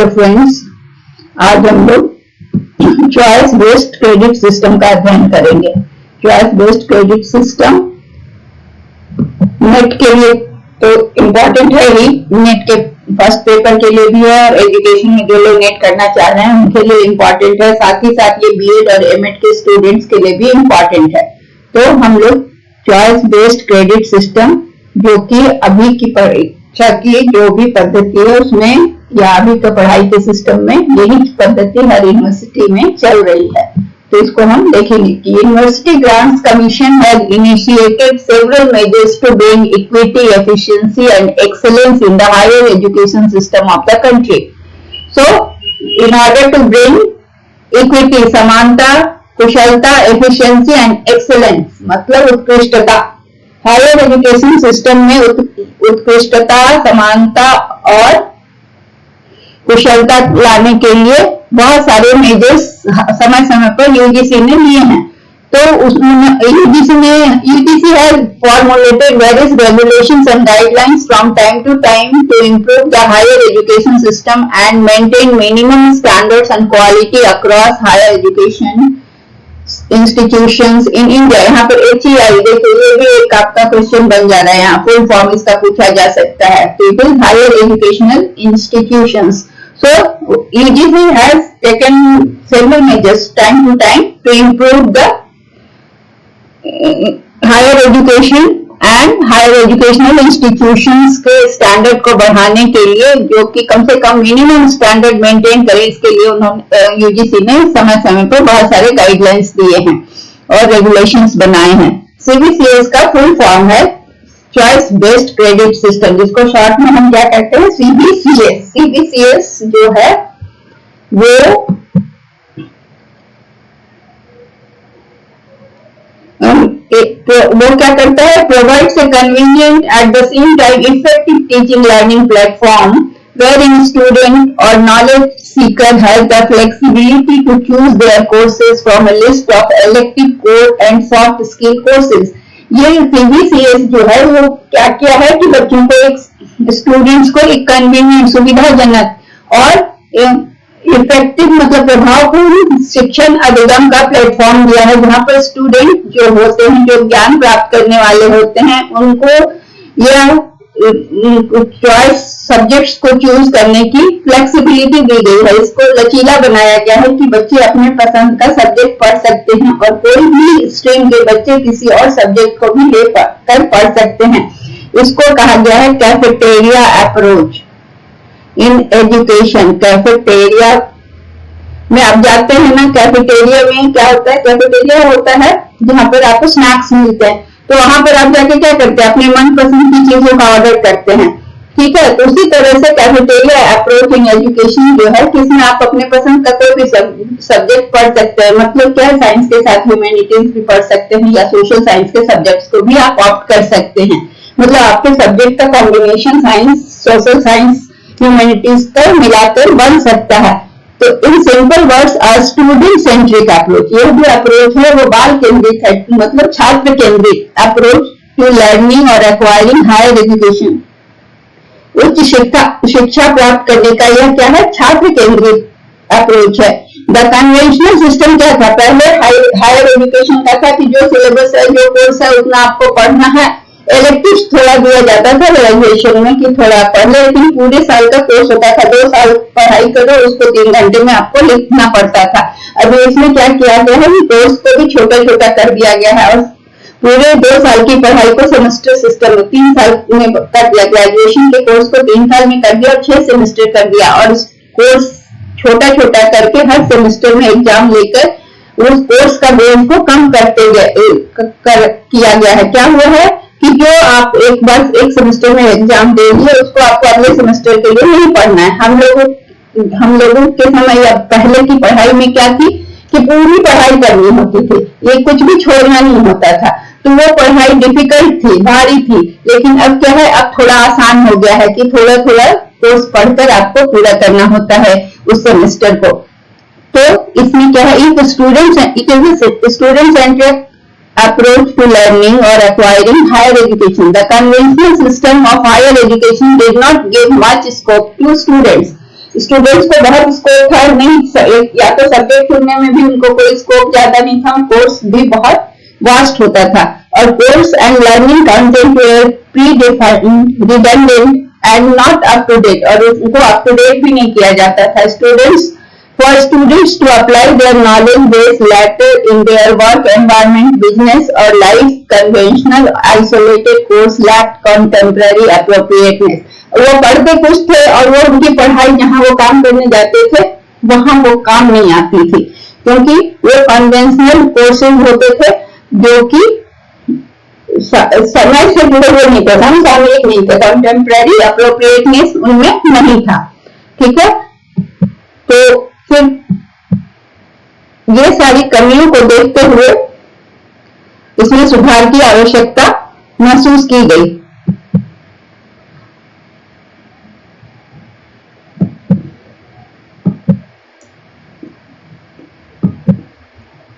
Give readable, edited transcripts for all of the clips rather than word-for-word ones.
Hello friends, आज हम लोग चॉइस बेस्ड क्रेडिट सिस्टम का अध्ययन करेंगे। Choice based credit system net के लिए तो इम्पोर्टेंट है ही, नेट के फर्स्ट पेपर के लिए भी है और एजुकेशन में जो लोग नेट करना चाह रहे हैं उनके लिए इम्पोर्टेंट है। साथ ही साथ ये बीएड और एमएड के स्टूडेंट्स के लिए भी इम्पोर्टेंट है। तो हम लोग चॉइस बेस्ड क्रेडिट सिस्टम, जो कि अभी की परीक्षा की जो भी पद्धति है उसमें या अभी तो पढ़ाई के सिस्टम में यही पद्धति हर यूनिवर्सिटी में चल रही है, तो इसको हम देखेंगे कि university grants commission has initiated several measures to bring equity, efficiency and excellence in the higher education system of the country. So in order to bring equity, समानता, कुशलता, एफिशिएंसी एंड एक्सीलेंस मतलब उत्कृष्टता, हायर एजुकेशन सिस्टम में उत्कृष्टता, समानता और कुशलता लाने के लिए बहुत सारे मेजर्स समय समय पर यूजीसी ने लिए हैं। तो उसमें UGC has formulated various regulations and guidelines from time to time to improve the higher education system and maintain minimum standards and quality across higher education institutions in India. यहाँ पर HEI देखिए, ये भी एक आपका क्वेश्चन बन जा रहा है, यहाँ फुल फॉर्म इसका पूछा जा सकता है। तो it is higher educational institutions. So UGC has taken several measures time to time to improve the higher education and higher educational institutions के स्टैंडर्ड को बढ़ाने के लिए, जो कि कम से कम मिनिमम स्टैंडर्ड मेंटेन करे, इसके लिए उन्होंने UGC ने समय समय पर बहुत सारे गाइडलाइंस दिए हैं और रेगुलेशंस बनाए हैं। CBCS का फुल फॉर्म है चॉइस बेस्ड क्रेडिट सिस्टम, जिसको शॉर्ट में हम क्या कहते हैं, CBCS। CBCS जो है वो क्या करता है, provides a convenient at the same time effective teaching learning platform wherein student or knowledge seeker has the flexibility to choose their courses from a list of elective core and soft skill courses। ये CBCS जो है वो क्या किया है कि बच्चों को, एक स्टूडेंट्स को एक कन्वीनियंट, सुविधाजनक और इफेक्टिव मतलब प्रभावपूर्ण शिक्षण अधिगम का प्लेटफॉर्म दिया है, जहाँ पर स्टूडेंट जो होते हैं, जो ज्ञान प्राप्त करने वाले होते हैं, उनको यह चॉइस सब्जेक्ट्स को चूज करने की फ्लेक्सिबिलिटी दी गई है। इसको लचीला बनाया गया है कि बच्चे अपने पसंद का सब्जेक्ट पढ़ सकते हैं और कोई भी स्ट्रीम के बच्चे किसी और सब्जेक्ट को भी लेकर पढ़ सकते हैं। इसको कहा गया है cafeteria approach in education. Cafeteria में आप जाते हैं ना, कैफेटेरिया में क्या होता है, कैफेटेरिया होता है जहाँ पर आपको स्नैक्स मिलते हैं, तो वहां पर आप जाके क्या करते हैं, अपने मनपसंद की चीजों का ऑर्डर करते हैं, ठीक है। तो उसी तरह से कैफेटेरिया अप्रोच इन एजुकेशन जो है, किसमें आप अपने पसंद का कोई भी सब्जेक्ट पढ़ सकते हैं। मतलब क्या है, साइंस के साथ ह्यूमैनिटीज भी पढ़ सकते हैं या सोशल साइंस के सब्जेक्ट्स को भी आप ऑप्ट कर सकते हैं। मतलब आपके सब्जेक्ट का combination science, social science, humanities का मिलाकर बन सकता है। तो in simple words student centric approach, यह जो अप्रोच है वो बाल केंद्रित है, मतलब छात्र केंद्रित अप्रोच टू लर्निंग और एक्वायरिंग हायर एजुकेशन। उच्च शिक्षा प्राप्त करने का यह क्या है, छात्र केंद्रित अप्रोच है। द कन्वेंशनल सिस्टम क्या था, पहले हायर एजुकेशन का था कि जो सिलेबस है, जो कोर्स है, उतना आपको पढ़ना है। इलेक्टिव्स थोड़ा दिया जाता था ग्रेजुएशन में कि थोड़ा पढ़ ले, लेकिन पूरे साल का कोर्स होता था, 2 साल पढ़ाई करो, उसको 3 घंटे में आपको लिखना पड़ता था। अभी इसमें क्या किया गया है, कोर्स को भी छोटा छोटा कर दिया गया है और पूरे 2 साल की पढ़ाई को सेमेस्टर सिस्टम में 3 साल में कर दिया। ग्रेजुएशन के कोर्स को 3 साल में कर दिया और 6 सेमेस्टर कर दिया, और कोर्स छोटा छोटा करके हर सेमेस्टर में एग्जाम लेकर उस कोर्स का बोझ को कम करते किया गया है। क्या हुआ है कि जो आप एक बार एक सेमेस्टर में एग्जाम दे दिए, उसको आपको अगले सेमेस्टर के लिए नहीं पढ़ना है। हम लोगों के समय या पहले की पढ़ाई में क्या थी कि पूरी पढ़ाई करनी होती थी, ये कुछ भी छोड़ना नहीं होता था, तो वो पढ़ाई डिफिकल्ट थी, भारी थी। लेकिन अब क्या है, अब थोड़ा आसान हो गया है कि थोड़ा थोड़ा कोर्स पढ़कर आपको पूरा करना होता है उस सेमेस्टर को। तो इसमें क्या है, it is student centric approach to learning or acquiring higher education. The conventional system of higher education did not give much scope to students. Students को बहुत स्कोप था, नहीं या तो सब्जेक्ट चुनने में भी उनको कोई स्कोप ज्यादा नहीं था, कोर्स भी बहुत वास्ट होता था, और course and learning content were predefined, redundant and not up to date, और उनको अप टू डेट भी नहीं किया जाता था. For students to apply their knowledge base later in their work environment, business or life, conventional isolated course lacked contemporary appropriateness. वो पढ़ते कुछ थे और वो उनकी पढ़ाई जहाँ वो काम करने जाते थे वहां वो काम नहीं आती थी, क्योंकि वो कन्वेंशनल कोर्सेज होते थे जो कि समय से जुड़े हुए नहीं थे, समसामयिक नहीं थे, कंटेम्पररी अप्रोप्रिएटनेस उनमें नहीं था. ठीक है, तो फिर ये सारी कमियों को देखते हुए इसमें सुधार की आवश्यकता महसूस की गई.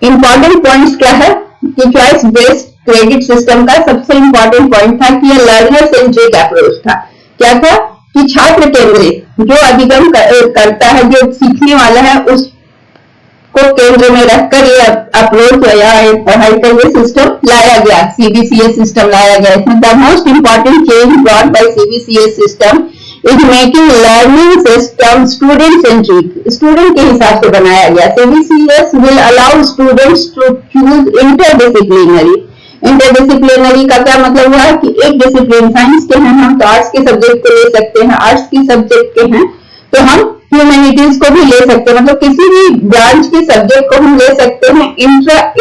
इंपॉर्टेंट पॉइंट्स क्या है कि चॉइस बेस्ड क्रेडिट सिस्टम का सबसे इंपॉर्टेंट पॉइंट था कि ये लर्नर सेंट्रिक अप्रोच था. क्या था कि छात्र केंद्रित, जो अधिगम करता है, जो सीखने वाला है, उसको केंद्र में रखकर ये अप्रोच या पढ़ाई का ये सिस्टम लाया गया, सीबीसीएस सिस्टम लाया गया. इसमें the most important change brought by CBCS system is making learning system student centric, student के हिसाब से बनाया गया. CBCS will allow students to choose interdisciplinary. Interdisciplinary का क्या मतलब हुआ कि एक डिसिप्लिन, साइंस के हैं हम तो आर्ट्स के सब्जेक्ट को ले सकते हैं, आर्ट्स के सब्जेक्ट के हैं तो हम ह्यूमैनिटीज को भी ले सकते हैं, मतलब किसी भी ब्रांच के सब्जेक्ट को हम ले सकते हैं.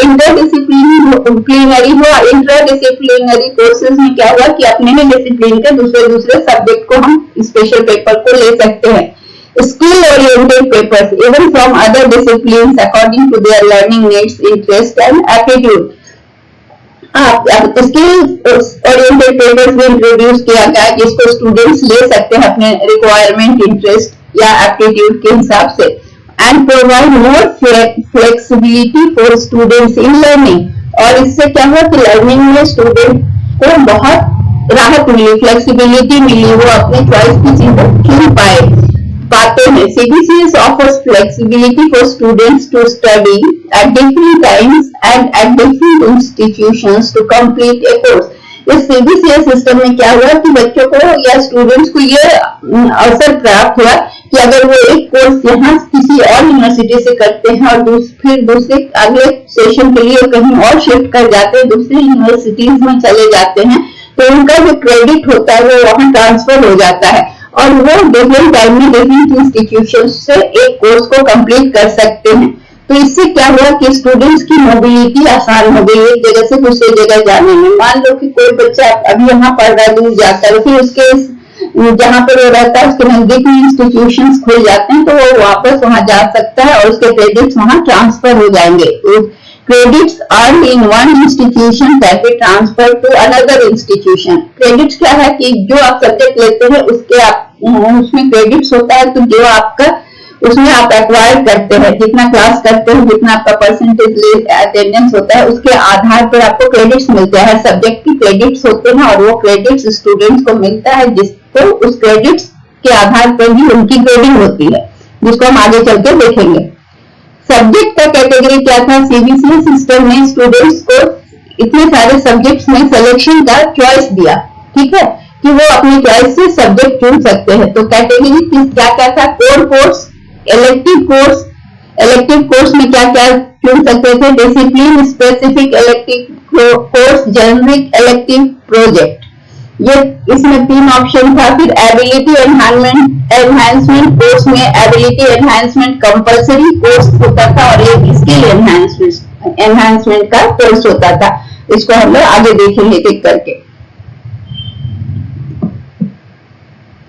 इंटरडिसिप्लिनरी हुआ. इंटरडिसिप्लिनरी कोर्सेज में क्या हुआ कि अपने ही डिसिप्लिन के दूसरे सब्जेक्ट को हम स्पेशल पेपर को ले सकते हैं. Skill oriented papers even from other discipline according to their learning needs, interest and aptitude. Skill oriented papers भी इंट्रोड्यूस किया गया जिसको स्टूडेंट्स ले सकते हैं अपने रिक्वायरमेंट, इंटरेस्ट या एप्टीट्यूड के हिसाब से. And provide more flexibility for students in learning. और इससे क्या हुआ कि लर्निंग में स्टूडेंट को बहुत राहत मिली, फ्लेक्सिबिलिटी मिली, वो अपनी चॉइस की चीजें चुन पाते हैं. CBCS offers flexibility for students to study at different times and at different institutions to complete a course. इस CBCS सिस्टम में क्या हुआ कि बच्चों को या स्टूडेंट्स को ये अवसर प्राप्त हुआ कि अगर वो एक कोर्स यहाँ किसी और यूनिवर्सिटी से करते हैं और फिर दूसरे अगले सेशन के लिए कहीं और शिफ्ट कर जाते हैं, दूसरी यूनिवर्सिटीज में चले जाते हैं, तो उनका जो क्रेडिट होता है वो वहां ट्रांसफर हो जाता है और वो डिफरेंट टाइम में डिफरेंट इंस्टीट्यूशन से एक कोर्स को कंप्लीट कर सकते हैं. तो इससे क्या हुआ कि स्टूडेंट्स की मोबिलिटी आसान हो गई एक जगह से दूसरी जगह जाने में. मान लो कि कोई बच्चा अभी यहाँ पढ़ रहा है, दूर जाता है, फिर उसके जहाँ पर वो रहता है उसके नजदीक में इंस्टीट्यूशन खुल जाते हैं तो वो वापस वहां जा सकता है और उसके क्रेडिट्स वहां ट्रांसफर हो जाएंगे. Credits earn in one institution can be transfer to another institution. Credits क्या है कि जो आप सब्जेक्ट लेते हैं उसके उसमें क्रेडिट्स होता है, तो जो आपका उसमें आप एक्वायर करते हैं, जितना क्लास करते हो, जितना आपका परसेंटेज अटेंडेंस होता है, उसके आधार पर आपको क्रेडिट्स मिलते हैं. सब्जेक्ट की क्रेडिट्स होते हैं और वो क्रेडिट्स स्टूडेंट्स को मिलता है, जिसको उस क्रेडिट्स के आधार पर ही उनकी ग्रेडिंग होती है, जिसको हम आगे चल के देखेंगे. सब्जेक्ट का कैटेगरी क्या था? सीबीसीएस सिस्टम ने स्टूडेंट्स को इतने सारे सब्जेक्ट्स में सिलेक्शन का चॉइस दिया, ठीक है, कि वो अपनी चॉइस से सब्जेक्ट चुन सकते हैं. तो कैटेगरी क्या क्या था? Core course, elective course. Elective course में क्या क्या चुन सकते थे? Discipline specific elective course, generic elective project. ये इसमें 3 ऑप्शन था. फिर एबिलिटी एनहांसमेंट कोर्स में एबिलिटी एनहांसमेंट कंपलसरी कोर्स होता था और एक स्किल एनहांसमेंट का कोर्स होता था. इसको हम लोग आगे देखेंगे एक करके.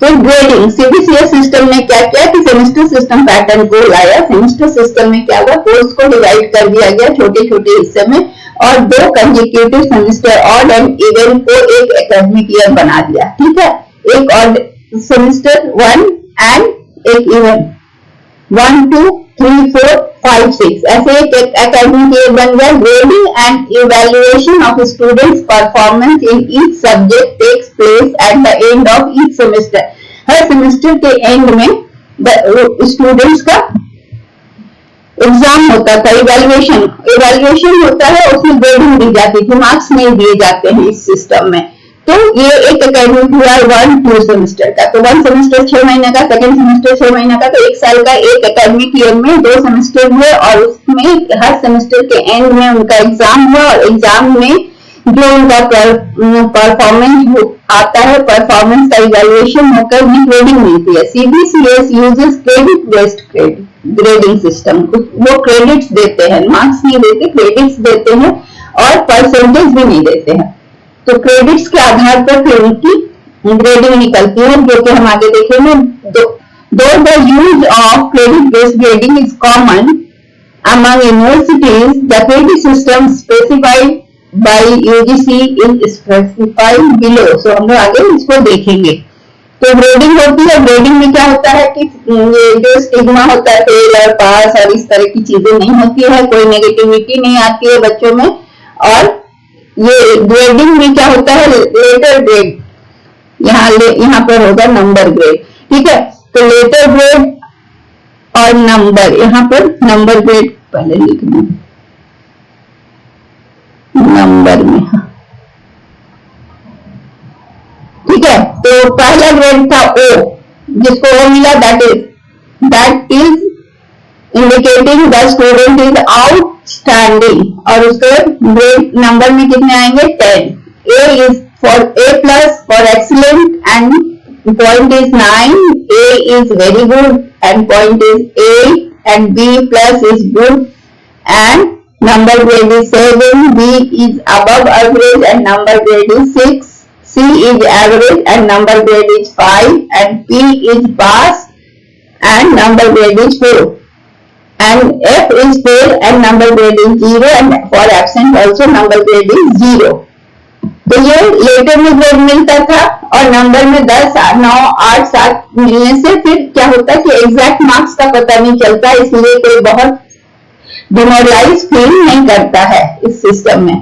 तो ग्रेडिंग, सीबीसीएस सिस्टम ने क्या किया कि सेमेस्टर सिस्टम पैटर्न को लाया. सेमेस्टर सिस्टम में क्या हुआ? कोर्स को डिवाइड कर दिया गया छोटे छोटे हिस्से में और 2 consecutive semester odd and even को एक एकेडमिक ईयर बना दिया. ठीक है, एक ऑड सेमेस्टर 1 एंड एक इवन 1 2 3 4 5 6 ऐसे एक एकेडमिक ईयर बन गया. Grading and evaluation of students performance in each subject takes place at the end of each semester. हर सेमेस्टर के एंड में स्टूडेंट्स का एग्जाम होता था, इवेल्युएशन होता है, उसमें ग्रेडिंग दी जाती थी, मार्क्स नहीं दिए जाते हैं इस सिस्टम में। तो ये एक एकेडमिक हुआ 1-2 सेमेस्टर का, तो 1 सेमेस्टर 6 महीने का, सेकंड सेमेस्टर 6 महीने का, तो 1 साल का एक एकेडमिक ईयर में 2 सेमेस्टर हुए और उसमें हर सेमेस्टर के एंड में उनका एग्जाम हुआ और एग्जाम में जो उनका परफॉर्मेंस आता है, परफॉर्मेंस का इवेल्युएशन होकर उन्हें ग्रेडिंग मिलती है। CBCS uses credit based grading system, वो क्रेडिट्स देते हैं, मार्क्स नहीं देते, क्रेडिट्स देते हैं और परसेंटेज भी नहीं देते हैं। तो क्रेडिट्स के आधार पर फिर उनकी ग्रेडिंग निकलती है, जो कि हम आगे देखेंगे। दो the use of credit based grading is common among universities, the credit system specified by UGC is specified below. So हम लोग आगे इसको देखेंगे। तो ग्रेडिंग होती है, ग्रेडिंग में क्या होता है कि ये जो स्टिग्मा होता है फेल और पास और इस तरह की चीजें नहीं होती है, कोई नेगेटिविटी नहीं आती है बच्चों में। और ये ग्रेडिंग में क्या होता है, लेटर ग्रेड, यहाँ पर होगा नंबर ग्रेड, ठीक है। तो लेटर ग्रेड और नंबर, यहाँ पर नंबर ग्रेड पहले लिख दूं नंबर में, हाँ ठीक है। तो पहला ग्रेड था O, जिसको O मिला, that is indicating the student is outstanding, और उसके ग्रेड नंबर में कितने आएंगे 10। A is for A+ for excellent and point is 9, A is very good and point is 8 and B+ is good and number grade is 7, B is above average and number grade is 6, C is average and number grade is 5 and P is pass and number grade is 4 and F is fail and number grade is 0 and for absent also number grade is 0। तो ये letter में grade मिलता था और number में 10, 9, 8, 7 मिलने से फिर क्या होता है कि एग्जैक्ट मार्क्स का पता नहीं चलता, इसलिए कोई बहुत डिमोरलाइज फील नहीं करता है इस सिस्टम में।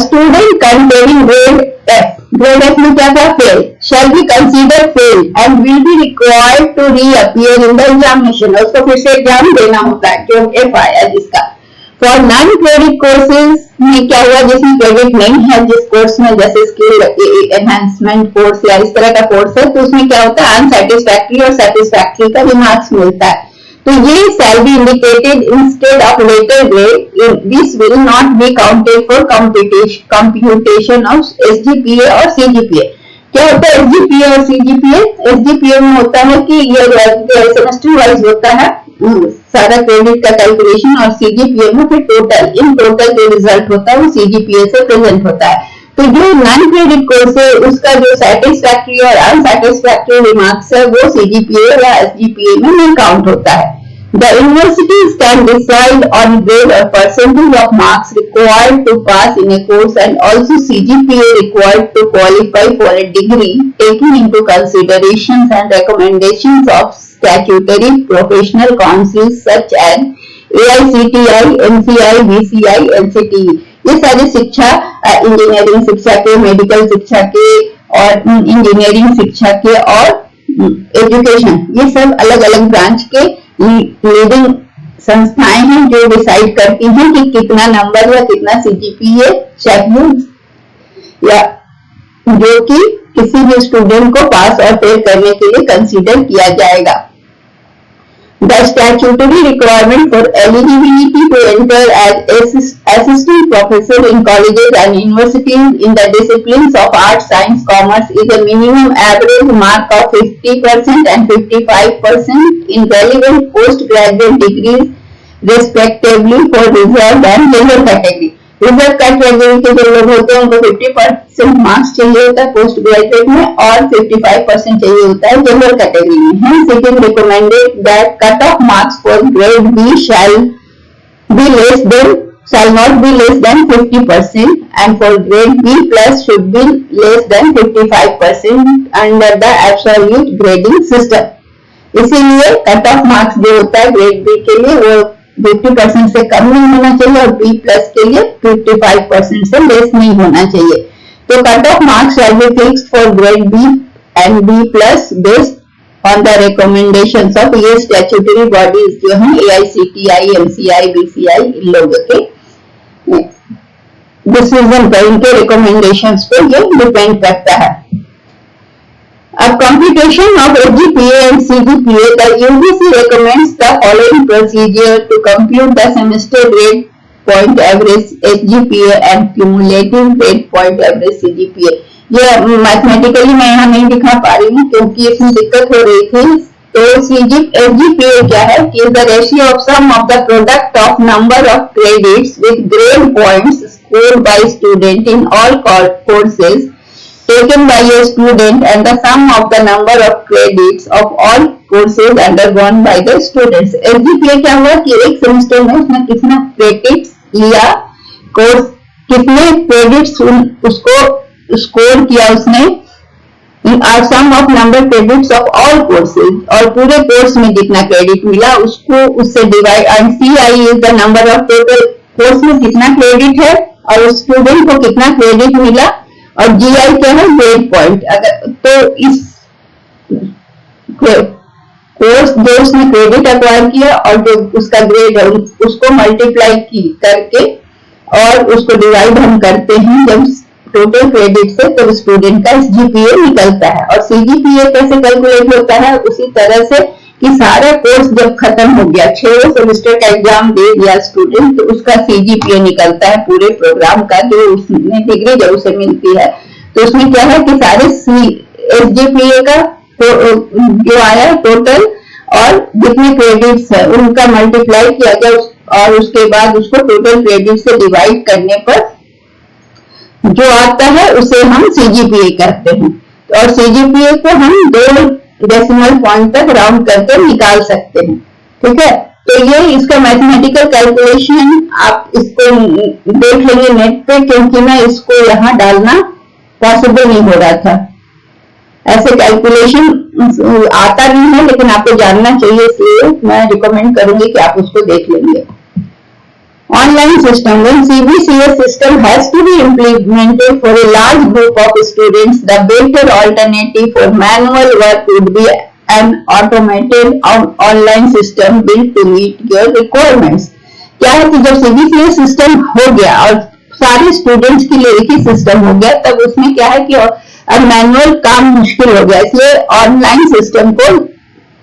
स्टूडेंट कंटेनिंग ग्रेड F में क्या था, fail, shall be considered fail and will be required to reappear in the examination। उसको फिर से एग्जाम देना होता है जो F आया जिसका। फॉर नॉन क्रेडिट कोर्सेज में क्या हुआ, जिसमें क्रेडिट नहीं है, जिस कोर्स में जैसे स्किल एनहांसमेंट कोर्स या इस तरह का कोर्स है, तो उसमें क्या होता है अनसैटिस्फैक्ट्री और सैटिस्फैक्ट्री का भी मार्क्स मिलता है। तो ये shall be indicated instead of later grade, this will not be counted for computation of SGPA और CGPA। क्या होता है SGPA और CGPA? SGPA में होता है कि ये सेमेस्टर वाइज होता है सारा क्रेडिट का कैलकुलेशन, और CGPA में फिर इन टोटल जो रिजल्ट होता है वो CGPA से प्रेजेंट होता है। तो जो नॉन क्रेडिट कोर्स है उसका जो सैटिस्फैक्ट्री और अनसैटिस्फैक्ट्री रिमार्क्स है वो CGPA या SGPA में नहीं काउंट होता है। The universities can decide on grade or percentage of marks required to pass in a course and also CGPA required to qualify for a degree, taking into considerations and recommendations of statutory professional councils such as AICTI, NCI, BCI, NCTE। ये सारी शिक्षा, engineering शिक्षा के, medical शिक्षा के और engineering शिक्षा के और एजुकेशन, ये सब अलग अलग ब्रांच के लीडिंग संस्थाएं हैं जो डिसाइड करती हैं कि कितना नंबर या कितना CGPA चाहिए या जो कि किसी भी स्टूडेंट को पास और फेल करने के लिए कंसीडर किया जाएगा। The statutory requirement for eligibility to enter as assistant professor in colleges and universities in the disciplines of arts, science, commerce is a minimum average mark of 50% and 55% in relevant postgraduate degrees respectively for reserved and general category। Reserve category के जो लोग होते हैं उनको 50% marks चाहिए होता है post graduate में और 55% चाहिए होता है जनरल कैटेगरी में। Hence it is recommended that cut off marks for grade B shall not be less than 50% and for grade B plus should be less than 55% under the absolute grading system। इसीलिए cut off marks जो होता है grade B के लिए वो 50% से कम नहीं होना चाहिए और बी प्लस के लिए 55% से लेस नहीं होना चाहिए। तो cut off marks shall be fixed for grade B and B plus based on the recommendations of ये statutory bodies जो हैं AICTI, MCI, BCI इन लोगों के डिसीजन पर, इनके रिकमेंडेशंस पे ये डिपेंड करता है. अब computation of SGPA and CGPA, the UGC recommends the following procedure to compute the semester grade point average SGPA and cumulative grade point average CGPA. ये मैथमेटिकली मैं यहाँ नहीं दिखा पा रही हूँ क्योंकि इसमें दिक्कत हो रही थी. तो SGPA क्या है कि the ratio of sum of the product of number of credits with grade points scored by student in all courses taken by a student and the sum of the number of credits of all courses undergone by the students. SGPA क्या हुआ कि एक semester में उसने कितना credits लिया, course कितने credits उसको स्कोर किया उसने, और sum of number credits of all courses, और पूरे कोर्स में जितना क्रेडिट मिला उसको उससे divide, and CI is the number of total course में कितना क्रेडिट है और उस स्टूडेंट को कितना क्रेडिट मिला, और GI क्या है ग्रेड पॉइंट. अगर तो इस कोर्स जो उसने क्रेडिट अक्वायर किया और जो उसका ग्रेड है उसको मल्टीप्लाई करके और उसको डिवाइड हम करते हैं जब टोटल क्रेडिट से, तो स्टूडेंट का SGPA निकलता है. और CGPA कैसे कैलकुलेट होता है, उसी तरह से कि सारा कोर्स जब खत्म हो गया, 6 सेमेस्टर का एग्जाम दे दिया स्टूडेंट, तो उसका CGPA निकलता है पूरे प्रोग्राम का, जो उसने डिग्री जब उसे मिलती है. तो उसमें क्या है कि सारे SGPA का जो आया टोटल और जितने क्रेडिट्स है उनका मल्टीप्लाई किया गया और उसके बाद उसको टोटल क्रेडिट से डिवाइड करने पर जो आता है उसे हम CGPA कहते हैं. और CGPA को हम 2 डेसिमल पॉइंट तक राउंड करके निकाल सकते हैं. ठीक है, तो ये इसका मैथमेटिकल कैलकुलेशन आप इसको देख लेंगे नेट पे, क्योंकि मैं इसको यहाँ डालना पॉसिबल नहीं हो रहा था. ऐसे कैलकुलेशन आता नहीं है लेकिन आपको जानना चाहिए, इसलिए मैं रिकमेंड करूंगी कि आप उसको देख लेंगे. Online system. When CBCS system has to be implemented for a large group of students, the better alternative for manual work would be an automated online system built to meet your requirements. क्या है कि जब CBCS system हो गया और सारे students के लिए एक ही सिस्टम हो गया, तब उसमें क्या है कि अब मैनुअल काम मुश्किल हो गया, इसलिए ऑनलाइन सिस्टम को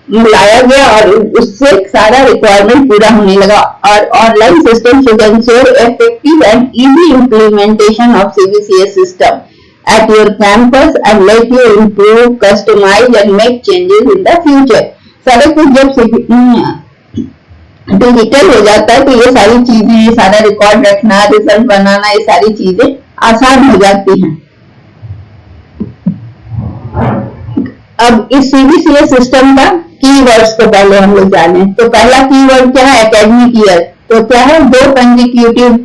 लाया गया और उससे सारा रिक्वायरमेंट पूरा होने लगा. और online system should ensure effective and easy implementation of CBCS system at your campus and let you improve, customize and make changes in the future. सारे कुछ जब डिजिटल हो जाता है तो ये सारी चीजें, ये सारा रिकॉर्ड रखना, रिजल्ट बनाना, ये सारी चीजें आसान हो जाती हैं. अब इस CBCS सिस्टम का कीवर्ड्स को पहले हम लोग जाने. तो पहला कीवर्ड क्या है, एकेडमिक ईयर. तो क्या है, 2 कंसेक्यूटिव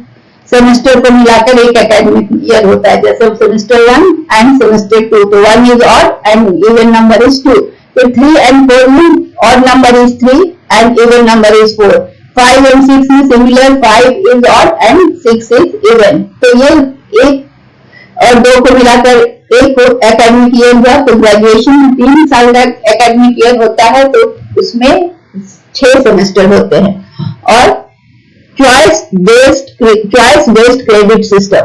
सेमेस्टर को मिलाकर एक एकेडमिक ईयर होता है, जैसे सेमेस्टर 1 एंड सेमेस्टर 2. तो 1 is odd and even number is 2. तो 3 and 4 में odd number is 3 and even number is 4. 5 and 6 में similar, 5 is odd and 6 is even. तो ये 1 और 2 को मिलाकर एक एकेडमिक ईयर हुआ. तो ग्रेजुएशन में 3 साल का एकेडमिक ईयर होता है, तो उसमें 6 सेमेस्टर होते हैं. और चॉइस बेस्ड क्रेडिट सिस्टम,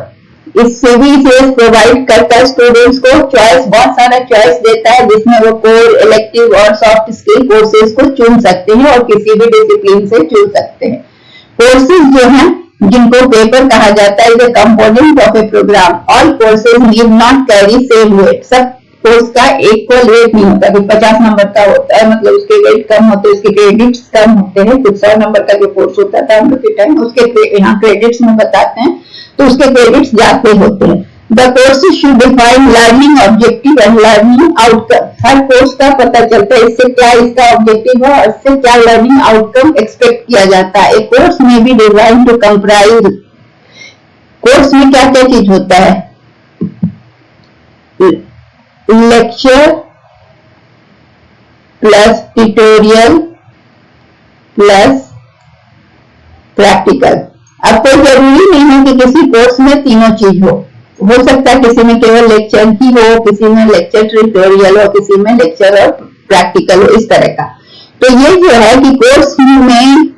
इस CBCS प्रोवाइड करता है स्टूडेंट्स को चॉइस, बहुत सारा चॉइस देता है जिसमें वो कोर, इलेक्टिव और सॉफ्ट स्किल कोर्सेज को चुन सकते हैं और किसी भी डिसिप्लिन से चुन सकते हैं. कोर्सेज जो हैं जिनको पेपर कहा जाता है, the component of a program. All courses need not carry same weight. सब कोर्स का इक्वल वेट नहीं होता. 50 नंबर का होता है, मतलब उसके वेट कम होते हैं, उसके क्रेडिट्स कम होते हैं. कुछ 100 नंबर का जो कोर्स होता था हम लोग के टाइम, उसके यहाँ क्रेडिट्स में बताते हैं, तो उसके क्रेडिट्स ज्यादा होते हैं. The courses should define learning objective and learning outcome. Her course का पता चलता है इससे क्या इसका ऑब्जेक्टिव है और इससे क्या लर्निंग आउटकम एक्सपेक्ट किया जाता है. एक कोर्स में भी डिजाइन टू कंप्राइज. कोर्स में क्या क्या चीज होता है, lecture plus tutorial plus practical. अब कोई जरूरी नहीं है कि किसी कोर्स में तीनों चीज हो. हो सकता है किसी में केवल लेक्चर ही हो, किसी में लेक्चर ट्यूटोरियल हो, किसी में लेक्चर और प्रैक्टिकल हो, इस तरह का। तो ये जो है कि कोर्स में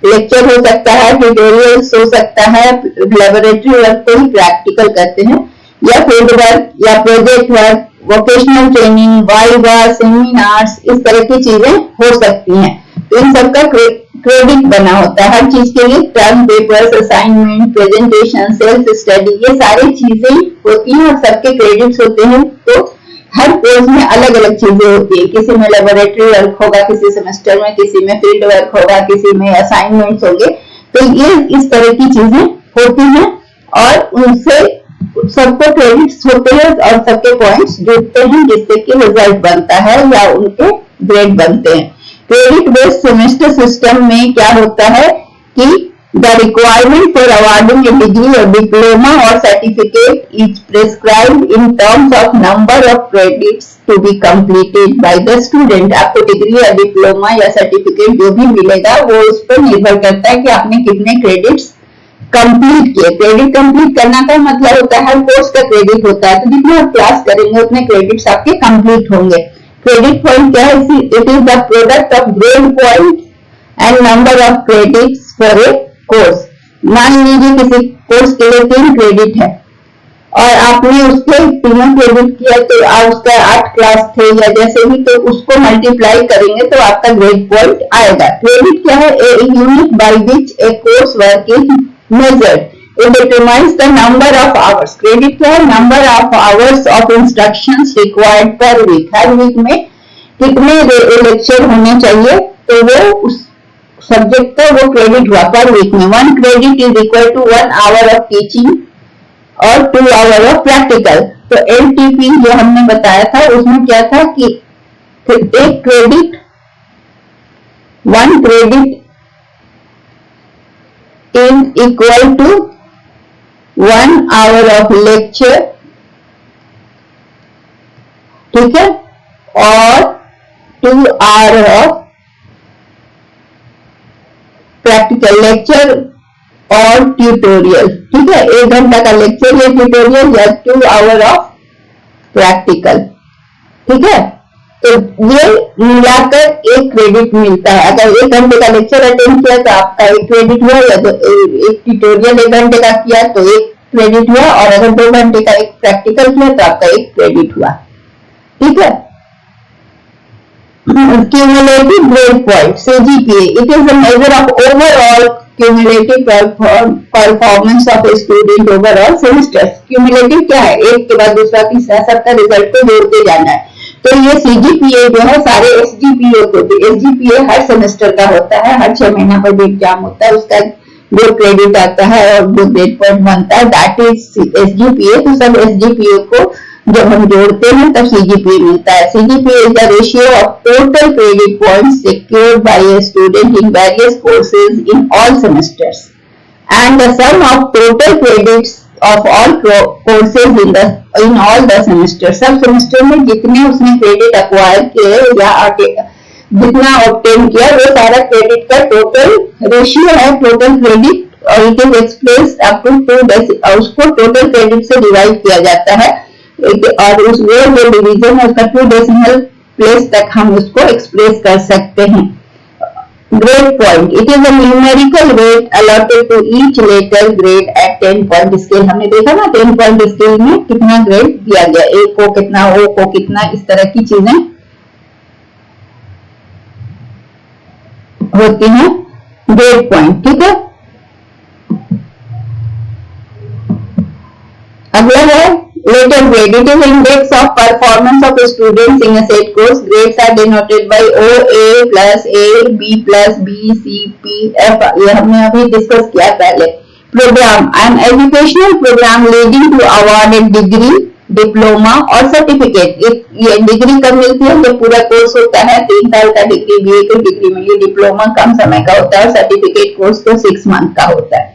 लेक्चर हो सकता है, ट्यूटोरियल्स हो सकता है, लेबोरेटरी वर्क को ही प्रैक्टिकल करते हैं, या फील्ड वर्क या project work, vocational training, viva, seminars, इस तरह की चीजें हो सकती हैं। तो इन सबका क्रेडिट बना होता है हर चीज के लिए। Term papers, assignment, presentation, self study, ये सारी चीजें होती हैं और सबके क्रेडिट्स होते हैं। तो हर कोर्स में अलग अलग चीजें होती है, किसी में लेबोरेटरी वर्क होगा, किसी सेमेस्टर में किसी में फील्ड वर्क होगा, किसी में असाइनमेंट्स होंगे। तो ये इस तरह की चीजें होती हैं और उनसे सबको क्रेडिट्स होते हैं और सबके पॉइंट्स जुड़ते हैं, जिससे कि रिजल्ट बनता है या उनके ग्रेड बनते हैं। क्रेडिट बेस्ड सेमेस्टर सिस्टम में क्या होता है कि the requirement for awarding a degree और डिप्लोमा और certificate is prescribed in terms of number of credits to be completed by the student. आपको डिग्री या डिप्लोमा या सर्टिफिकेट जो भी मिलेगा वो उस पर निर्भर करता है कि आपने कितने क्रेडिट्स कंप्लीट किए। क्रेडिट कंप्लीट करना का मतलब होता है हर कोर्स का क्रेडिट होता है, तो जितने आप क्लास करेंगे उतने क्रेडिट्स आपके कंप्लीट होंगे। क्रेडिट पॉइंट क्या है? It is the product of grade point and number of credits for a course. मान लीजिए किसी कोर्स के लिए 3 क्रेडिट है और आपने उसके तीनों क्रेडिट किया, तो आप उसका 8 क्लास थे या जैसे भी, तो उसको मल्टीप्लाई करेंगे तो आपका ग्रेड पॉइंट आएगा। क्रेडिट क्या है? A unit by which a course work is measured. It determines the number of hours. Credit क्या है? Number of hours of instructions required per week. Her week में कितने लेक्चर होने चाहिए, तो वो उस सब्जेक्ट का वो क्रेडिट हुआ पर वीक में। 1 credit is equal to 1 hour of teaching और 2 आवर ऑफ प्रैक्टिकल। तो LTP जो हमने बताया था उसमें क्या था कि एक credit 1 credit is equal to 1 hour of lecture, ठीक है, और 2 hour of प्रैक्टिकल लेक्चर और ट्यूटोरियल। ठीक है, 1 घंटा का लेक्चर या ट्यूटोरियल या 2 आवर ऑफ प्रैक्टिकल। ठीक है, तो ये मिलाकर 1 क्रेडिट मिलता है। अगर 1 घंटे का लेक्चर अटेंड किया तो आपका 1 क्रेडिट हुआ, या तो एक ट्यूटोरियल 1 घंटे का किया तो 1 क्रेडिट हुआ, और अगर 2 घंटे का एक प्रैक्टिकल किया तो आपका 1 क्रेडिट हुआ। ठीक है, cumulative grade point CGPA, it is a measure of overall cumulative performance of a student overall semester. Cumulative क्या है? एक के बाद दूसरा तीसरा सबका रिजल्ट को जोड़ते जाना है। तो ये CGPA जो है सारे SGPA को, SGPA हर सेमेस्टर का होता है, हर 6 महीना पर भी एग्जाम होता है, उसका जो क्रेडिट आता है और जो ग्रेड पॉइंट बनता है दैट इज SGPA। तो सब SGPA को जब हम जोड़ते हैं तब CGPA मिलता है। CGPA is the ratio of total credit points secured by a student in various courses in all semesters and the sum of total credits of all courses in all the semesters। सब semester में जितने उसने credit acquire किए या जितना obtain किया वो सारा क्रेडिट का टोटल रेशियो है, टोटल क्रेडिट, और it is express up to 2 उसको टोटल क्रेडिट से डिवाइड किया जाता है, और उस वो जो डिवीजन है उसका 2 डेसिमल प्लेस तक हम उसको एक्सप्रेस कर सकते हैं। Grade point, it is a numerical weight allotted to each letter grade at 10 point scale. हमने देखा ना 10 पॉइंट स्केल में कितना ग्रेड दिया गया, ए को कितना, ओ को कितना, इस तरह की चीजें होती हैं ग्रेड पॉइंट। ठीक है, अगला है letter grade, it is index of performance of students in a set course. Grades are denoted by O, A plus A, B plus B, C, P, F। ये हमने अभी डिस्कस किया पहले। Program, an educational program leading to awarded degree, diploma और certificate. ये degree कब मिलती है? जब पूरा कोर्स होता है 3 साल का डिग्री, BA की डिग्री मिली। डिप्लोमा कम समय का होता है और सर्टिफिकेट कोर्स तो 6 मंथ का होता है।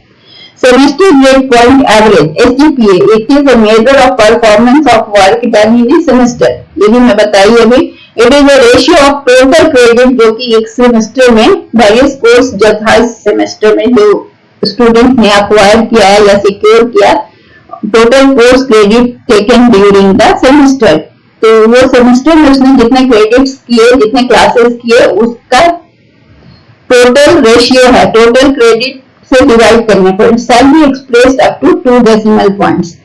Semester grade point average SGPA, it is a measure of performance of work done in a semester। ये भी मैं बताई अभी। It is a ratio of total credit जो कि एक सेमेस्टर में various कोर्स जब हर सेमेस्टर में जो स्टूडेंट ने एक्वायर किया है या सिक्योर किया total course credit taken during the semester. तो वो सेमेस्टर में उसने जितने क्रेडिट्स किए, जितने क्लासेस किए, उसका टोटल रेशियो है, टोटल क्रेडिट से डिवाइड करने पर। It shall be expressed up to 2 decimal points.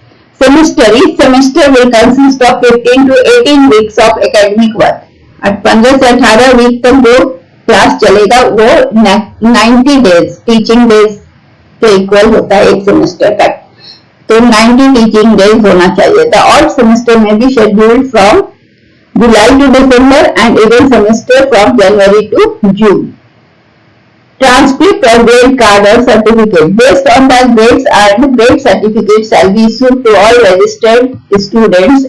Semester, each semester will consist of 15 to 18 weeks of academic work। 15 से 18 वीक तक जो क्लास चलेगा वो 90 डेज टीचिंग डेज के इक्वल होता है एक सेमेस्टर का। तो 90 टीचिंग डेज होना चाहिए। द ऑड सेमेस्टर में be scheduled from July to December and even semester from January to June. Transcript or grade card or certificate based on the grades earned, grade certificate shall be issued to all registered students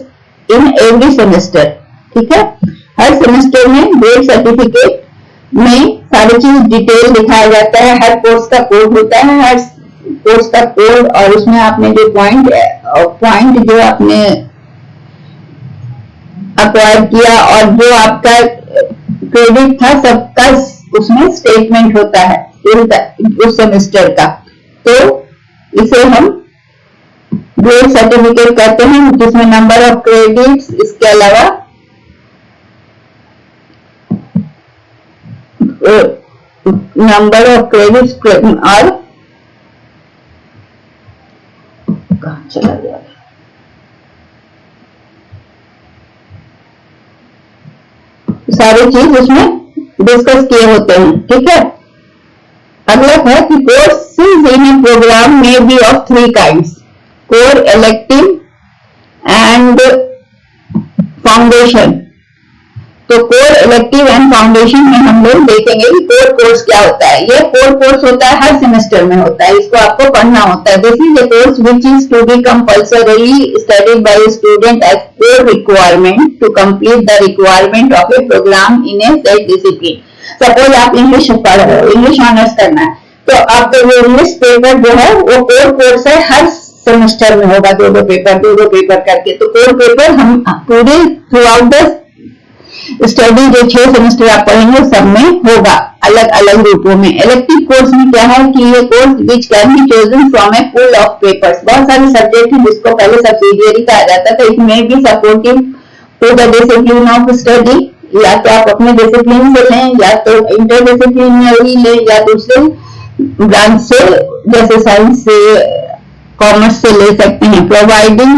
in every semester। ठीक है, हर semester में grade certificate में सारी चीज detail दिखाया जाता है। हर course का कोड होता है, हर कोर्स का कोड, और उसमें आपने जो पॉइंट जो आपने अक्वायर किया और जो आपका क्रेडिट था सबका उसमें स्टेटमेंट होता है उस सेमेस्टर का। तो इसे हम ग्रेड सर्टिफिकेट कहते हैं, जिसमें नंबर ऑफ क्रेडिट्स, इसके अलावा नंबर ऑफ क्रेडिट्स और कहां चला गया, सारी चीज उसमें डिस्कस किए होते हैं। ठीक है, अगला है कि courses in a program may be of 3 kinds, core, elective and foundation. तो कोर, इलेक्टिव एंड फाउंडेशन में हम लोग देखेंगे कि कोर कोर्स क्या होता है। ये कोर कोर्स होता है, हर सेमेस्टर में होता है, इसको आपको पढ़ना होता है। This is a course which is to be compulsorily studied by a student as core requirement to complete the requirement of a program in a set discipline. Suppose आप इंग्लिश पढ़ रहे हो, इंग्लिश ऑनर्स करना है, तो आपका वो English paper जो है वो कोर कोर्स है, हर सेमेस्टर में होगा, 2 पेपर करके। तो कोर पेपर हम पूरे थ्रू आउट द स्टडी जो 6 सेमेस्टर आप पढ़ेंगे सब में होगा, अलग अलग रूपों में। इलेक्टिव कोर्स में क्या है कि ये course which can be chosen from A pool of papers. बहुत सारे सब्जेक्ट हैं जिसको पहले सब्सिडियरी कहा जाता था। It may be supportive to the discipline of study, या तो आप अपने डिसिप्लिन से लें, या तो इंटर डिसिप्लिनरी लें, या दूसरे ब्रांच से जैसे साइंस से, कॉमर्स से ले सकते हैं। Providing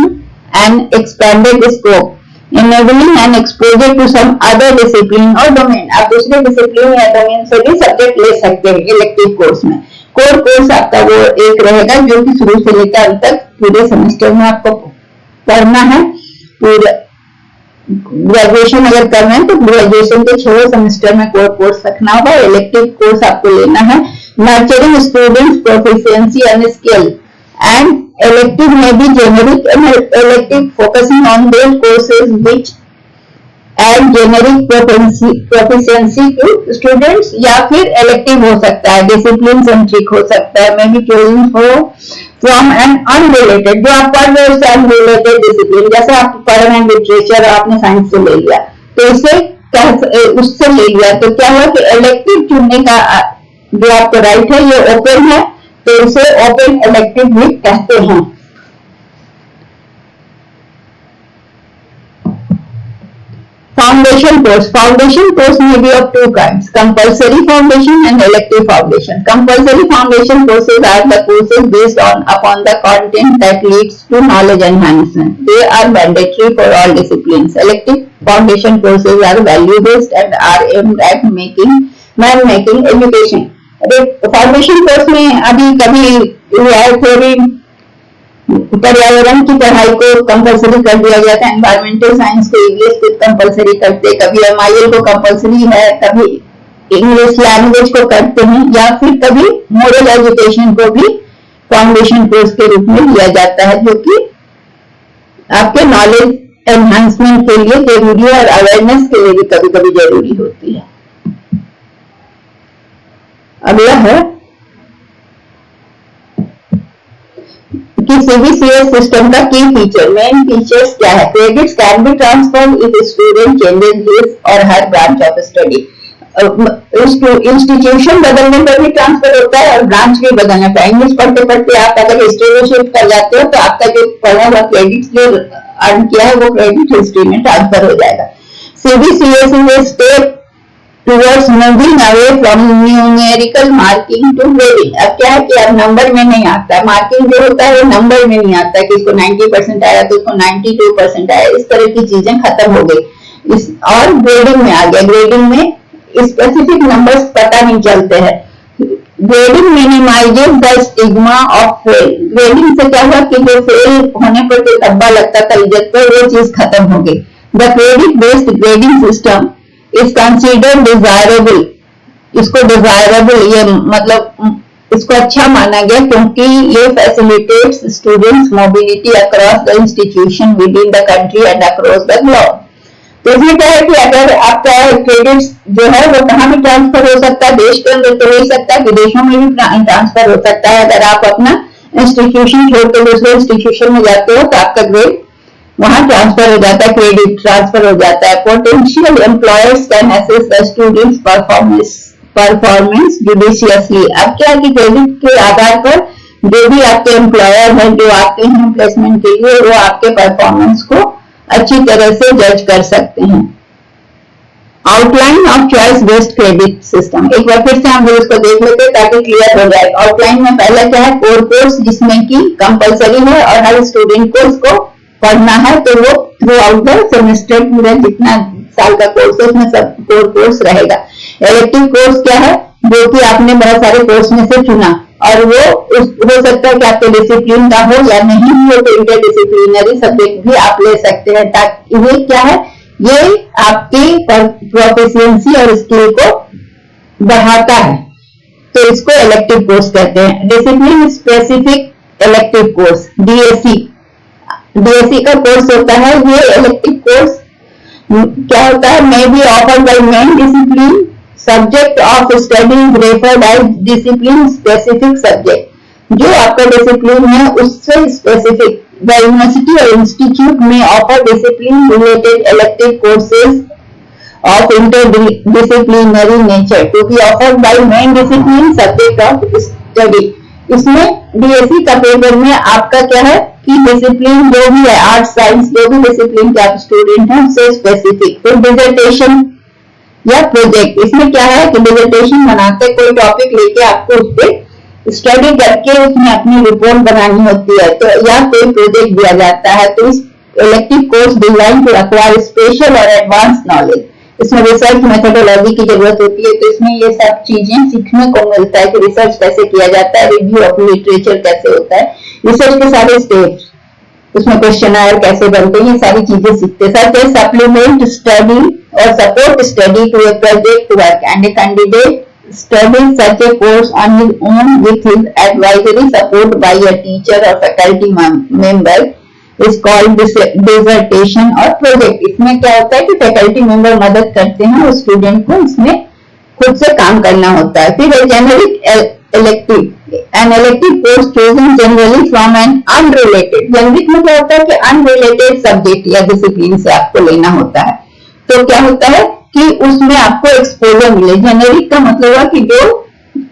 N expanded scope, enabling an exposure to some other discipline or domain। आप दूसरे डिसिप्लिन या डोमेन से भी सब्जेक्ट ले सकते हैं इलेक्टिव कोर्स में। कोर कोर्स आपका वो एक रहेगा जो कि शुरू से लेकर अंत तक पूरे सेमेस्टर में आपको पढ़ना है। पूरे ग्रेजुएशन अगर करना है तो ग्रेजुएशन के 6 सेमेस्टर में कोर कोर्स रखना होगा। इलेक्टिव कोर्स आपको लेना है। Nurturing students proficiency and skill, and elective may be generic and elective focusing on those courses which add generic proficiency to students, या फिर elective हो सकता है, discipline centric हो सकता है, may be chosen from an unrelated, जो आप पढ़ रहे हो उससे unrelated discipline। जैसे आप पढ़ रहे हैं लिटरेचर, आपने साइंस से ले लिया तो उससे ले लिया, तो क्या हुआ कि elective चुनने का जो आपका राइट है ये ओपन है, तो इसे ओपन इलेक्टिव भी कहते हैं। फाउंडेशन कोर्स में be of 2 kinds, compulsory foundation and elective foundation. Compulsory foundation courses are the courses based upon the content that leads to knowledge enhancement. They are mandatory for all disciplines. Elective foundation courses are value based and are aimed at man making education. Foundation course में अभी कभी theory पर्यावरण की पढ़ाई को compulsory कर दिया गया था, एनवायरमेंटल साइंस को इंग्लिश को कंपलसरी करते, कभी MIL को कंपलसरी है, कभी इंग्लिश लैंग्वेज को करते हैं, या फिर कभी मॉरल एजुकेशन को भी फाउंडेशन कोर्स के रूप में लिया जाता है, जो कि आपके नॉलेज एनहांसमेंट के लिए जरूरी है और अवेयरनेस के लिए भी कभी कभी जरूरी होती है। अगला है कि CBCS सिस्टम का की फीचर, मेन फीचर्स क्या है। Credits can be transferred if student changes his और हर ब्रांच ऑफ स्टडी। इंस्टीट्यूशन बदलने पर भी ट्रांसफर होता है और ब्रांच भी बदलने पर। इंग्लिश पढ़ते पढ़ते आप अगर हिस्ट्री में शिफ्ट कर जाते हो तो आपका जो पढ़ा हुआ क्रेडिट जो अर्न किया है वो क्रेडिट हिस्ट्री में ट्रांसफर हो जाएगा। CBCS is a step towards moving away from numerical marking to grading। अब क्या है कि अब नंबर में नहीं आता, मार्किंग जो होता है वो नंबर में नहीं आता कि इसको 90% आया तो उसको 92% आया, इस तरह की चीजें खत्म हो गई और ग्रेडिंग में आ गया। ग्रेडिंग में स्पेसिफिक नंबर्स पता नहीं चलते हैं। Grading minimises the stigma of fail. Grading से क्या हुआ कि जो फेल होने पर जो धब्बा लगता था इज्जत पर, वो चीज खत्म हो गई। The credit based grading system is considered desirable. इसको डिजायरेबल ये मतलब इसको अच्छा माना गया क्योंकि ये facilitates students mobility across the institution with in the country and across the globe. तो इसमें क्या है कि अगर आपका क्रेडिट जो है वो कहाँ भी ट्रांसफर हो सकता है, देश के अंदर तो हो ही सकता है, विदेशों में भी ट्रांसफर हो सकता है। अगर आप अपना इंस्टीट्यूशन छोड़ के दूसरे इंस्टीट्यूशन में जाते हो तो आपका ग्रेड वहां ट्रांसफर हो जाता है, क्रेडिट ट्रांसफर हो जाता है। Potential employers can assess the students performance judiciously. अब क्या है कि क्रेडिट के आधार पर जो भी आपके एम्प्लॉयर हैं जो आते हैं प्लेसमेंट के लिए, वो आपके परफॉर्मेंस को अच्छी तरह से जज कर सकते हैं। Outline of choice based credit system, एक बार फिर से हम लोग इसको देख लेते हैं ताकि क्लियर हो जाए। आउटलाइन में पहला क्या है, कोर कोर्स जिसमें कि कंपलसरी है और हर स्टूडेंट को उसको पढ़ना है, तो वो थ्रू आउट द सेमेस्टर पूरा जितना साल का कोर्स है उसमें सब कोर कोर्स रहेगा। इलेक्टिव कोर्स क्या है, जो कि आपने बहुत सारे कोर्स में से चुना और वो हो सकता है कि आपके डिसिप्लिन का हो या नहीं हो, तो इंटर डिसिप्लिनरी सब्जेक्ट भी आप ले सकते हैं। ताकि ये क्या है, ये आपकी प्रोफिशिएंसी और स्किल को बढ़ाता है, तो इसको इलेक्टिव कोर्स कहते हैं। Discipline specific elective course DSC का कोर्स होता है। ये इलेक्टिव कोर्स क्या होता है, may be offered by main discipline subject of study is referred as discipline specific subject. जो आपका डिसिप्लिन है उससे स्पेसिफिक द यूनिवर्सिटी और इंस्टीट्यूट में offer discipline related elective courses of interdisciplinary nature to be offered by main discipline subject of study. इसमें DSC का paper में आपका क्या है कि डिसिप्लिन जो भी है, आर्ट साइंस जो भी डिसिप्लिन के आप स्टूडेंट हैं उससे स्पेसिफिक। फिर डिसर्टेशन या प्रोजेक्ट, इसमें क्या है कि डिसर्टेशन बनाते कोई टॉपिक लेके आपको उस पर स्टडी करके उसमें अपनी रिपोर्ट बनानी होती है, तो या कोई प्रोजेक्ट दिया जाता है। तो इस elective course design to acquire special और एडवांस नॉलेज, इसमें रिसर्च मेथोडोलॉजी की जरूरत होती है। तो इसमें ये सब चीजें सीखने को मिलता है कि रिसर्च कैसे किया जाता है, रिव्यू ऑफ लिटरेचर कैसे होता है, रिसर्च के सारे स्टेप्स, उसमें क्वेश्चनर कैसे बनते हैं, ये सारी चीजें सीखते हैं। सच एज सप्लीमेंट स्टडी और support study to a project work and a candidate studies such a course on his own with his advisory support by a teacher or faculty member is called dissertation or project। इसमें क्या होता है कि faculty member मदद करते हैं उस student को इसमें खुद से काम करना होता है। फिर generic elective, an elective course chosen generally from an unrelated, generic में क्या होता है कि अनरिलेटेड सब्जेक्ट या डिसिप्लिन से आपको लेना होता है। तो क्या होता है कि उसमें आपको एक्सपोजर मिले। जेनेरिक का मतलब है कि जो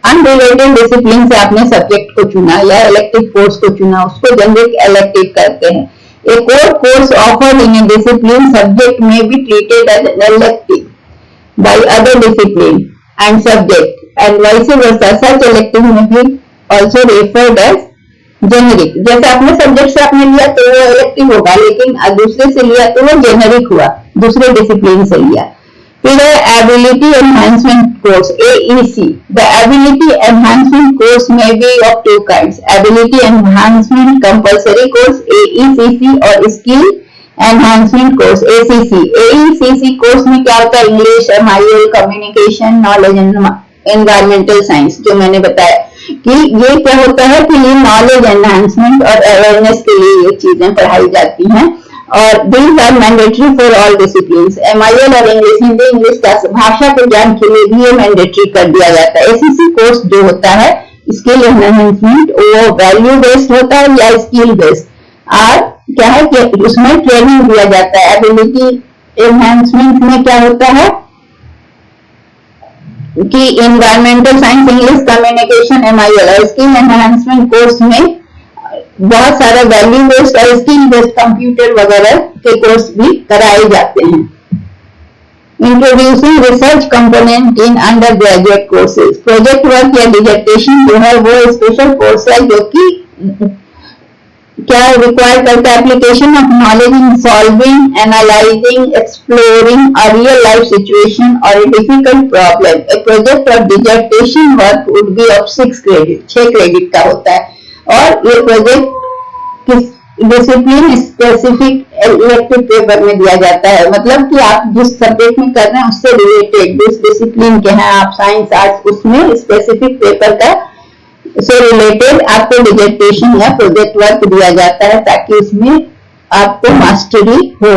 अनरिलेटेड डिसिप्लिन से आपने सब्जेक्ट को चुना या इलेक्टिव कोर्स को चुना, उसको जेनेरिक इलेक्टिव कहते हैं। A core course offered in a discipline subject may be treated as an elective by other discipline and subject, and vice versa. Such elective may be also referred as generic. जैसे अपने subject से आपने लिया तो वो elective होगा, लेकिन दूसरे से लिया तो वो जेनेरिक हुआ, दूसरे डिसिप्लिन से लिया। फिर ability enhancement course AEC। The ability enhancement course में be of two kinds, ability enhancement compulsory course AECC और skill enhancement course ACC। AECC course में क्या होता है, English, MIL, communication, knowledge and environmental science, जो मैंने बताया कि ये क्या होता है कि ये नॉलेज एनहांसमेंट और अवेयरनेस के लिए ये चीजें पढ़ाई जाती हैं और these are mandatory for all disciplines. MIL और इंग्लिश, हिंदी इंग्लिश का भाषा के ज्ञान के लिए भी ये मैंडेटरी कर दिया जाता है। ACC कोर्स जो होता है स्किल एनहांसमेंट, वो वैल्यू बेस्ड होता है या स्किल बेस्ड, और क्या है कि उसमें ट्रेनिंग दिया जाता है। एबिलिटी एनहांसमेंट में क्या होता है कि environmental science, English, communication, MIL skill enhancement course में बहुत सारा वैल्यू बेस्ड और स्किल बेस्ड कंप्यूटर वगैरह के कोर्स भी कराए जाते हैं। Introducing research component in under graduate courses. Project work या डिसर्टेशन जो है वो स्पेशल कोर्स है जो कि क्या रिक्वायर करता है, application of knowledge in solving, analysing, exploring a real life situation और a difficult problem. A project of dissertation work would be of 6 credit, 6 credit का होता है। और ये प्रोजेक्ट किस डिसिप्लिन स्पेसिफिक इलेक्टिव पेपर में दिया जाता है, मतलब कि आप जिस सब्जेक्ट में कर रहे हैं उससे रिलेटेड, जिस डिसिप्लिन के हैं आप, साइंस, आर्ट्स, उसमें स्पेसिफिक पेपर का से रिलेटेड आपको डिसर्टेशन या प्रोजेक्ट वर्क दिया जाता है ताकि इसमें आपको मास्टरी हो।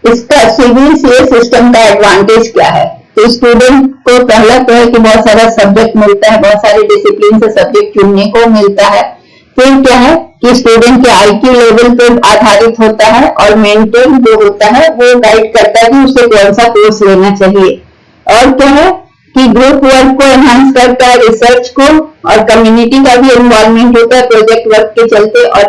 इसका CBSE सिस्टम का एडवांटेज क्या है? तो स्टूडेंट को पहला तो है कि बहुत सारा सब्जेक्ट मिलता है, बहुत सारे डिसिप्लिन से सब्जेक्ट चुनने को मिलता है। फिर क्या है कि स्टूडेंट के IQ लेवल पर आधारित होता है और मेंटर जो होता है वो गाइड करता है कि उसे कौन सा कोर्स लेना चाहिए। और क्या है कि ग्रुप वर्क को एनहांस करता है, रिसर्च को, और कम्युनिटी का भी इन्वॉल्वमेंट होता है प्रोजेक्ट वर्क के चलते, और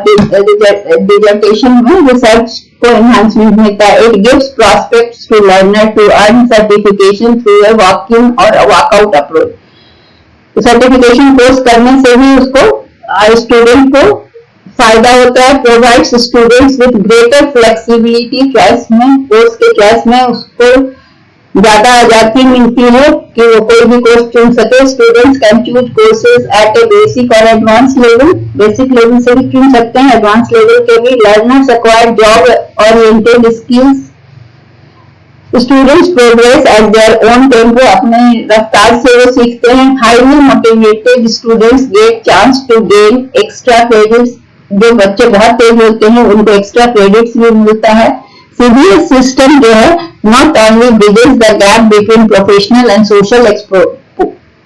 डिसर्टेशन में रिसर्च को एनहांसमेंट मिलता है। It gives prospects to learner to earn certification through a walk-in और वॉकआउट अप्रोच। सर्टिफिकेशन कोर्स करने से भी उसको स्टूडेंट को फायदा होता है। Provides students with greater flexibility, choice में, कोर्स के चॉइस में उसको ज्यादा आजादी मिलती है कि वो कोई भी कोर्स चुन सके। Students can choose courses at a basic और एडवांस लेवल, बेसिक लेवल से भी चुन सकते हैं, एडवांस लेवल के भी। Learners acquire job oriented skills. Students progress at their own tempo, अपने रफ्तार से वो सीखते हैं। Highly motivated students get chance to gain extra credits, जो बच्चे बहुत तेज होते हैं उनको एक्स्ट्रा क्रेडिट्स भी मिलता है। CBSE सिस्टम जो है not only bridges the gap between professional and social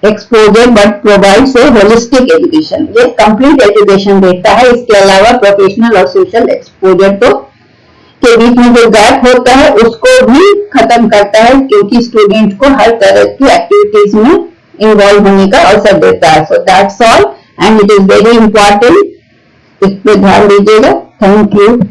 exposure but provides a holistic education, ये complete education देता है। इसके अलावा प्रोफेशनल और सोशल एक्सपोजर तो के बीच में जो गैप होता है उसको भी खत्म करता है, क्योंकि स्टूडेंट को हर तरह की एक्टिविटीज में इन्वॉल्व होने का अवसर देता है। So that's all and it is very important, इस पे ध्यान दीजिएगा। Thank you.